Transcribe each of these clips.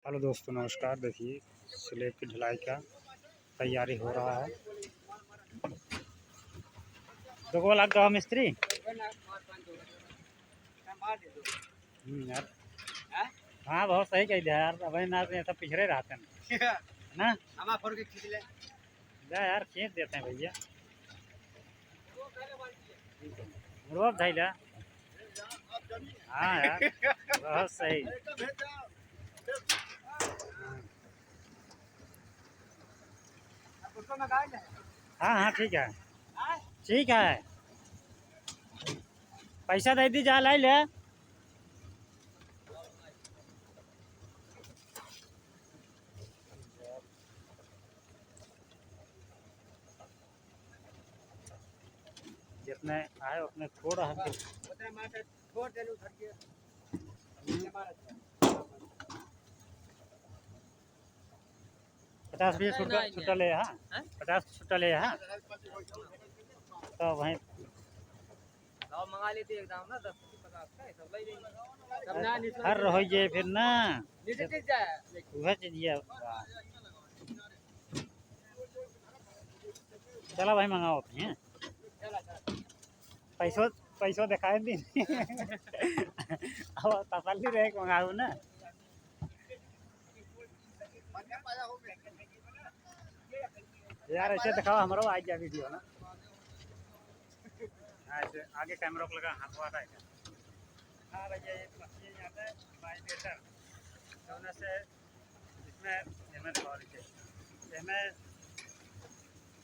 Hello दोस्तों, नमस्कार। देखिए, स्लेब की ढलाई का तैयारी हो रहा है। दो लाख दो मिस्त्री यार। हाँ, बहुत सही कह दिया यार। अभी ना सब पिछड़े रहते हैं ना। जा यार, खींच देते हैं भैया। रोक धैला। हाँ यार, बहुत सही। हाँ हाँ, ठीक है, ठीक है। पैसा दे दी, जा ला ले। जितने आए उतने थोड़ा है। 50 रुपये छुट्टा ले। हाँ, 50 छुट्टा ले। हाँ, तो वहीं मंगा लेते एक दाम ना 10-50 का सब ले हर हो जाए फिर ना। वह चीज चला भाई, मंगाओ अपनी। पैसों पैसों दिखाए दी। अब तसल्ली रहे मंगाऊ ना। यार ऐसे दिखाओ, हमारा आ गया वीडियो ना। ऐसे आगे कैमरा को लगा, हाथ वाला है। हाँ भैया, ये मशीन आता है वाइब्रेटर, दोनों से इसमें इसमें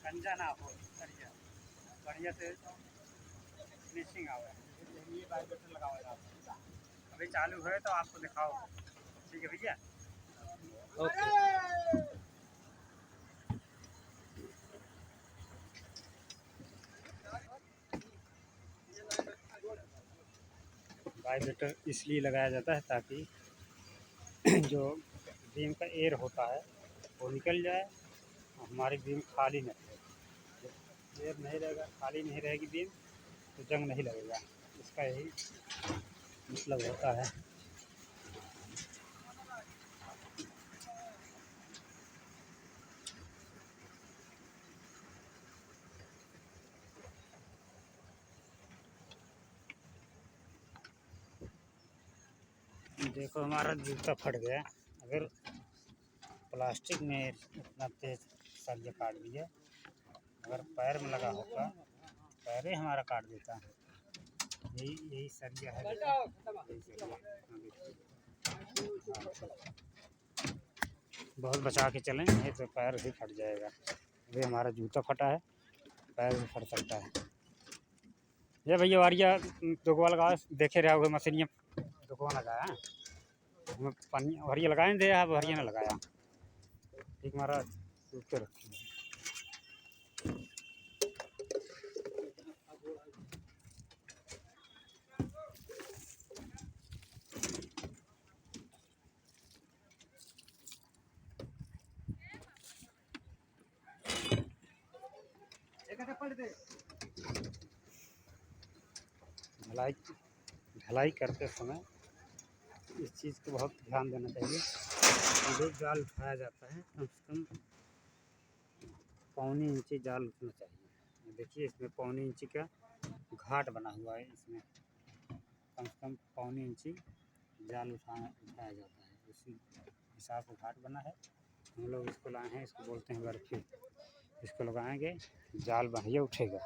गंजा ना हो, बढ़िया बढ़िया से फिनिशिंग आवे। ये वाइब्रेटर लगाओ। अभी चालू है तो आपको दिखाओ। ठीक है भैया, ओके। वाइब्रेटर इसलिए लगाया जाता है ताकि जो बीम का एयर होता है वो निकल जाए, हमारी बीम खाली न रहे। जब एयर नहीं रहेगा, खाली नहीं रहेगी बीम, तो जंग नहीं लगेगा। इसका यही मतलब होता है। देखो, हमारा जूता फट गया। अगर प्लास्टिक में इतना तेज सरिया काट दिया, अगर पैर में लगा होगा, पैर ही हमारा काट देता। यही यही सरिया है। यही सरिया। बहुत बचा के चलें, नहीं तो पैर भी फट जाएगा। अभी हमारा जूता फटा है, पैर भी फट सकता है। ये भैया वारिया दुगवा लगाओ, देखे रहे होगे मशीनिया दुगवा लगाया। हमें पानी हरिया लगाए दे, आप हरिया ना लगाया। ठीक, हमारा जूते रखी। ढलाई ढलाई करते समय इस चीज़ को बहुत ध्यान देना चाहिए। जो जाल उठाया जाता है, कम से कम 1.25 इंची जाल उठना चाहिए। देखिए, इसमें 1.25 इंची का घाट बना हुआ है। इसमें कम से कम 1.25 इंची जाल उठाया जाता है। उसी हिसाब से घाट बना है। हम लोग इसको लाए हैं, इसको बोलते हैं बर्फी। इसको लगाएंगे, जाल बढ़िया उठेगा।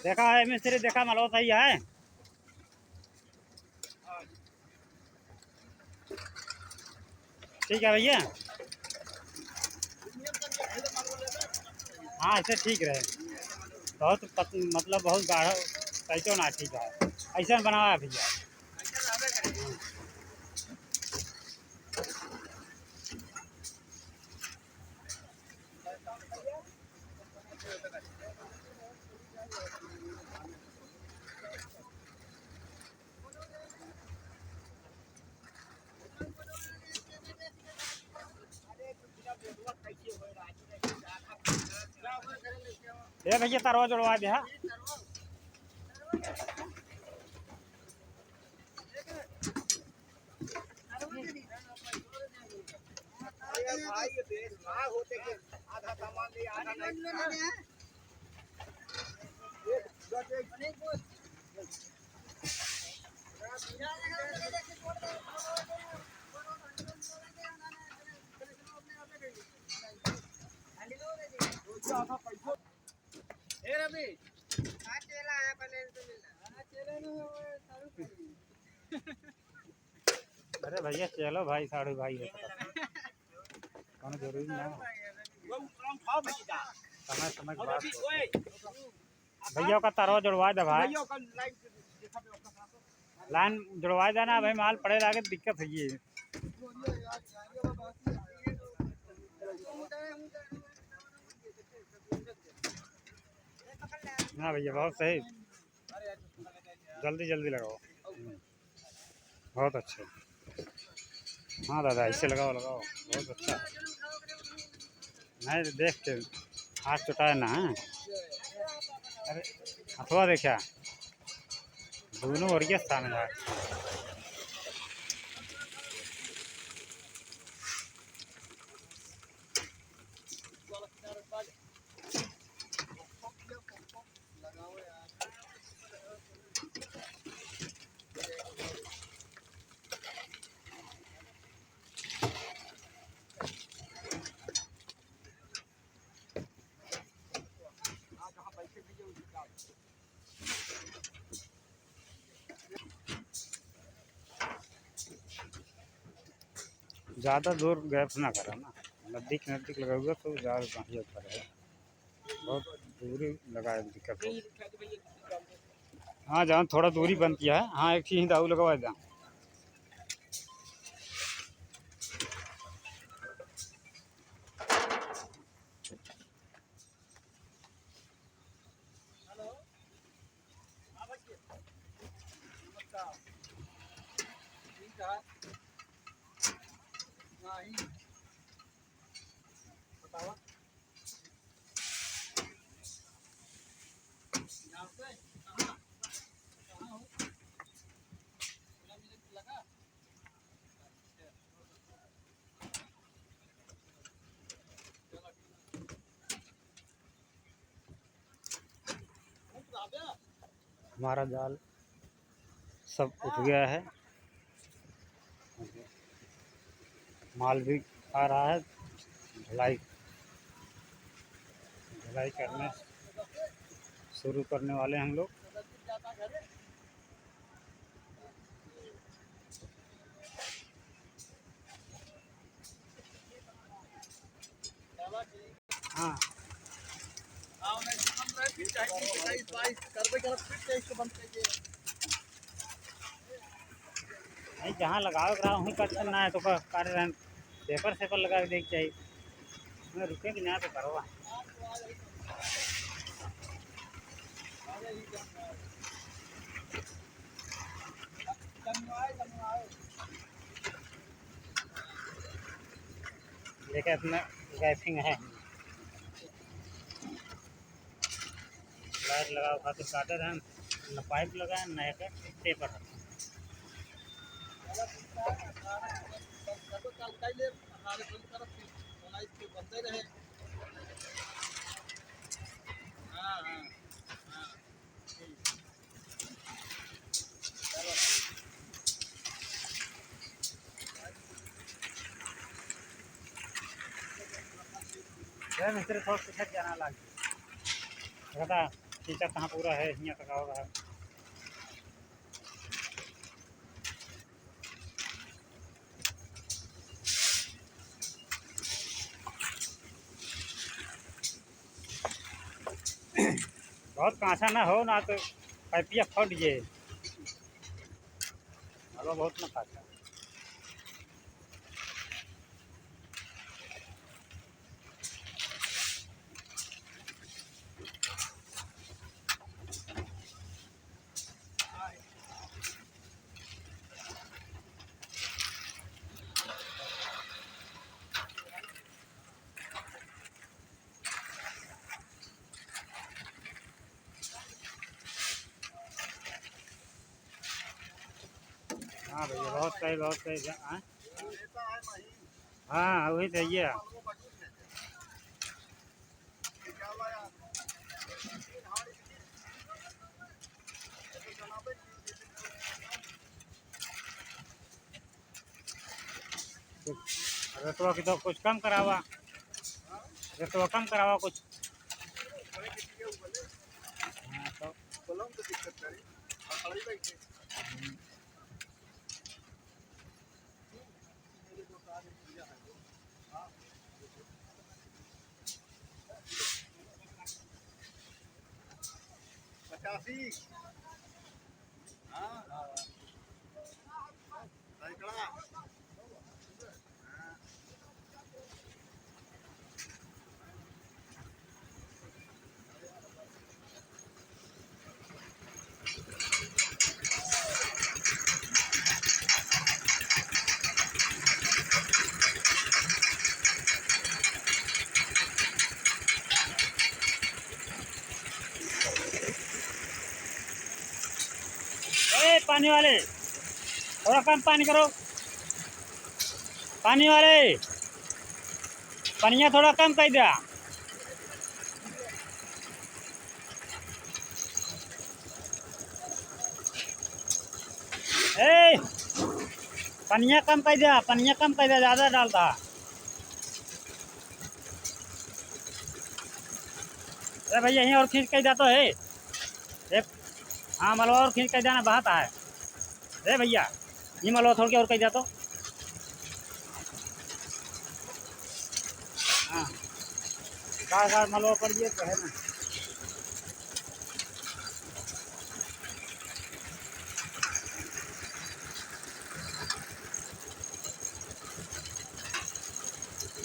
देखा है मिस्त्री, देखा मलो सही है। ठीक है भैया, हाँ ऐसे ठीक रहे। मतलब बहुत गाढ़ा कैसो ना ठीक है, ऐसा बनावा है भैया। ये भैया तारवा जोड़वा दे। हाँ आधा सामान ले आधा नहीं। अरे भैया चलो भाई, साड़ू भाई है कौन जरूरी ना समय समय के बाद भैया का तारवा जुड़वा दे भाई, लाइन जुड़वा देना भाई, माल पड़े लागे दिक्कत है ये। ना भैया बहुत सही, जल्दी जल्दी लगाओ। बहुत अच्छे। हाँ दादा ऐसे लगाओ लगाओ, बहुत अच्छा। नहीं देख के हाथ चुटाए ना। अरे हथवा देखा दोनों और के स्थान है। ज़्यादा दूर गैप ना करा ना, नज़दीक नज़दीक लगाऊंगा तो ज़्यादा बढ़िया पड़ेगा। बहुत दूरी लगाए दिक्कत हो। हाँ जहाँ थोड़ा दूरी बनती है, हाँ एक ही दाऊ लगवा जहाँ। हमारा जाल सब उठ गया है, माल भी आ रहा है। ढलाई ढलाई करने शुरू करने वाले हम लोग। हाँ नहीं जहाँ लगाओ रहा वहीं कट करना है तो कर रहे हैं। पेपर सेपर लगा के देख चाहिए, मैं रुकेंगे ना तो करवा। लेकिन अपना गैसिंग है, लाइट लगाओ खातिर काटे हैं न, पाइप लगाए न एक पेपर है। मिस्त्री थोड़ा पीछे जाना लग खींचा कहाँ पूरा है, यहाँ तक आओ रहा। बहुत कांसा ना हो ना तो पाइपिया फट जाए, हवा बहुत ना खाता। हाँ भैया बहुत सही, बहुत सही। हाँ हाँ वही चाहिए। रेटवा की तो कुछ कम करावा, रेटवा कम करावा कुछ। हाँ तो पचासी। हाँ सैकड़ा। पानी वाले थोड़ा कम पानी करो, पानी वाले पनिया थोड़ा कम कर दिया। ए पनिया कम कर दिया, पनिया कम कर दिया, ज़्यादा डालता। अरे भैया यहीं और खींच कर दिया तो है एक। हाँ मलवा और खींच कर देना, बहाता है। अरे भैया ये मलवा थोड़ी और कर दिया तो। हाँ साथ मलवा पड़िए तो है ना।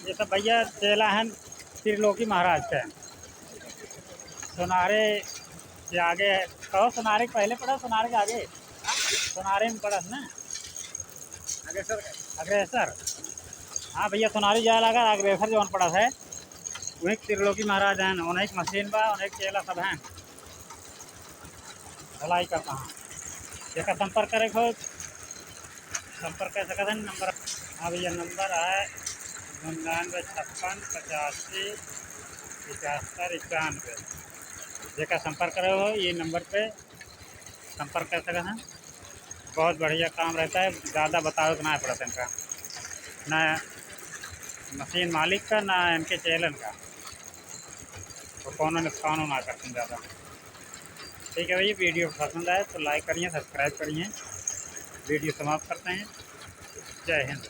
ये सब भैया चेला हैं त्रिलोकी महाराज के। सोनारे के आगे कहो, सोनारे के पहले पड़ा, सोनारे के आगे, सोनारे में पड़ा ना अग्रेसर। हाँ भैया सोनारी जाए लगा, अग्रेसर जो पड़ा है वही त्रिलोकी महाराज हैं। उन्हें मशीन बा, उन्हें चेला सब हैं भलाई का कहाँ। एक संपर्क करे हो, संपर्क कर सकते हैं नंबर। हाँ भैया नंबर है 995685 75 91। जेका संपर्क करे हो ये नंबर पे संपर्क कर सकते हैं। बहुत बढ़िया काम रहता है, ज़्यादा बताओ तो ना पड़ता इनका, ना मशीन मालिक का ना इनके चैलन का, तो कौन नुकसान ना करते ज़्यादा। ठीक है भैया, वीडियो पसंद आए तो लाइक करिए, सब्सक्राइब करिए। वीडियो समाप्त करते हैं। जय हिंद।